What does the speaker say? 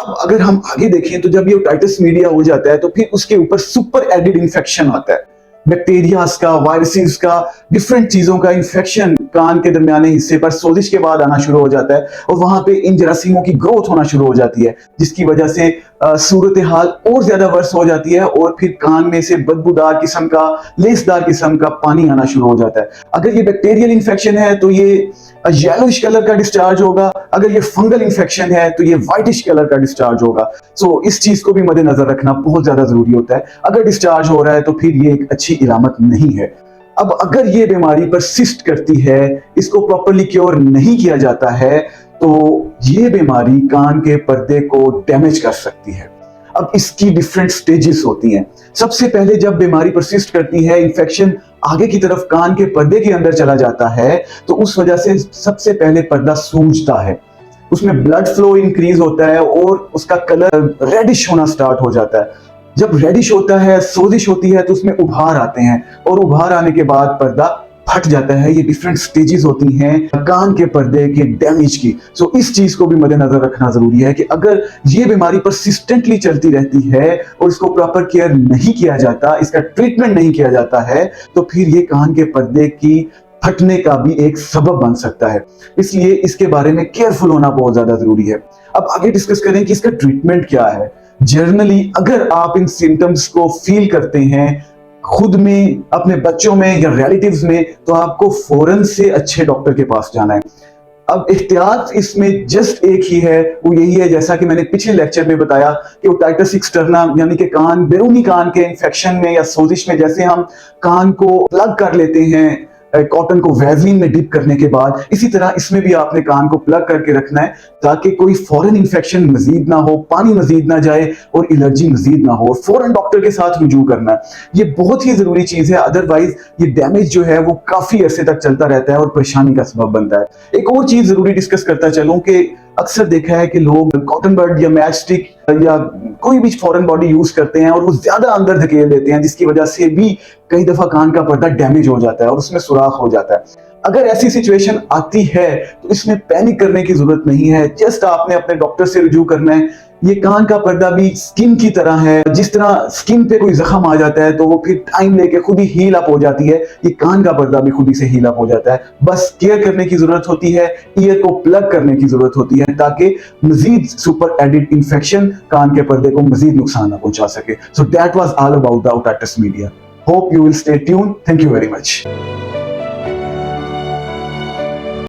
अब अगर हम आगे देखें तो जब ये ओटाइटिस मीडिया हो जाता है तो फिर उसके ऊपर सुपर एडेड इंफेक्शन आता है, बैक्टीरियाज का, वायरसेस का, डिफरेंट चीजों का इंफेक्शन कान के दरमियाने हिस्से पर सोजिश के बाद आना शुरू हो जाता है और वहां पे इन जरासीमों की ग्रोथ होना शुरू हो जाती है, जिसकी वजह से सूरत हाल और ज्यादा वर्स हो जाती है और फिर कान में से बदबूदार किस्म का, लेसदार किस्म का पानी आना शुरू हो जाता है। अगर ये बैक्टीरियल इंफेक्शन है तो ये येलोइश कलर का डिस्चार्ज होगा, अगर ये फंगल इंफेक्शन है तो ये व्हाइटिश कलर का डिस्चार्ज होगा। सो इस चीज को भी मद्देनजर रखना बहुत ज्यादा जरूरी होता है। अगर डिस्चार्ज हो रहा है तो फिर ये एक अच्छी इलामत नहीं है। अब अगर ये बीमारी परसिस्ट करती है, इसको प्रॉपर्ली क्योर नहीं किया जाता है, तो ये बीमारी कान के पर्दे को डैमेज कर सकती है। अब इसकी डिफरेंट स्टेजेस होती हैं। सबसे पहले जब बीमारी परसिस्ट करती है, इन्फेक्शन आगे की तरफ कान के पर्दे के अंदर चला जाता है, तो उस वजह से सबसे पहले पर्दा सूजता है, उसमें ब्लड फ्लो इंक्रीज होता है और उसका कलर रेडिश होना स्टार्ट हो जाता है। जब रेडिश होता है, सोजिश होती है, तो उसमें उभार आते हैं और उभार आने के बाद पर्दा फट जाता है। ये डिफरेंट स्टेजेस होती हैं कान के पर्दे के डैमेज की। सो इस चीज को भी मद्देनजर रखना जरूरी है कि अगर ये बीमारी परसिस्टेंटली चलती रहती है और इसको प्रॉपर केयर नहीं किया जाता, इसका ट्रीटमेंट नहीं किया जाता है, तो फिर ये कान के पर्दे की फटने का भी एक सबब बन सकता है। इसलिए इसके बारे में केयरफुल होना बहुत ज्यादा जरूरी है। अब आगे डिस्कस करें कि इसका ट्रीटमेंट क्या है। जनरली अगर आप इन सिम्टम्स को फील करते हैं खुद में, अपने बच्चों में या रिलेटिव्स में, तो आपको फौरन से अच्छे डॉक्टर के पास जाना है। अब एहतियात इसमें जस्ट एक ही है, वो यही है जैसा कि मैंने पिछले लेक्चर में बताया कि ओटाइटिस एक्सटर्ना यानी कि कान, बैरूनी कान के इंफेक्शन में या सोजिश में जैसे हम कान को प्लग कर लेते हैं कॉटन को वैसलीन में डिप करने के बाद, इसी तरह इसमें भी आपने कान को प्लग करके रखना है ताकि कोई फॉरेन इंफेक्शन मजीद ना हो, पानी मजीद ना जाए और एलर्जी मजीद ना हो, और फौरन डॉक्टर के साथ रुजू करना है। ये बहुत ही जरूरी चीज है, अदरवाइज ये डैमेज जो है वो काफी अरसे तक चलता रहता है और परेशानी का सबब बनता है। एक और चीज जरूरी डिस्कस करता चलूं कि अक्सर देखा है कि लोग कॉटन बड या मैच स्टिक या कोई भी फॉरेन बॉडी यूज करते हैं और वो ज्यादा अंदर धकेल देते हैं, जिसकी वजह से भी कई दफा कान का पर्दा डैमेज हो जाता है और उसमें सुराख हो जाता है। अगर ऐसी सिचुएशन आती है तो इसमें पैनिक करने की जरूरत नहीं है, जस्ट आपने अपने डॉक्टर से रुजू करना है। ये कान का पर्दा भी स्किन की तरह है, जिस तरह स्किन पे कोई जख्म आ जाता है तो वो फिर टाइम लेके खुद ही हील अप हो जाती है, ये कान का पर्दा भी खुद ही से हील अप हो जाता है। बस केयर करने की जरूरत होती है, ईयर को प्लग करने की जरूरत होती है ताकि मजीद सुपर एडिड इंफेक्शन कान के पर्दे को मजीद नुकसान ना पहुंचा सके। So that was all about the otitis media. Hope you will stay tuned. Thank you very much.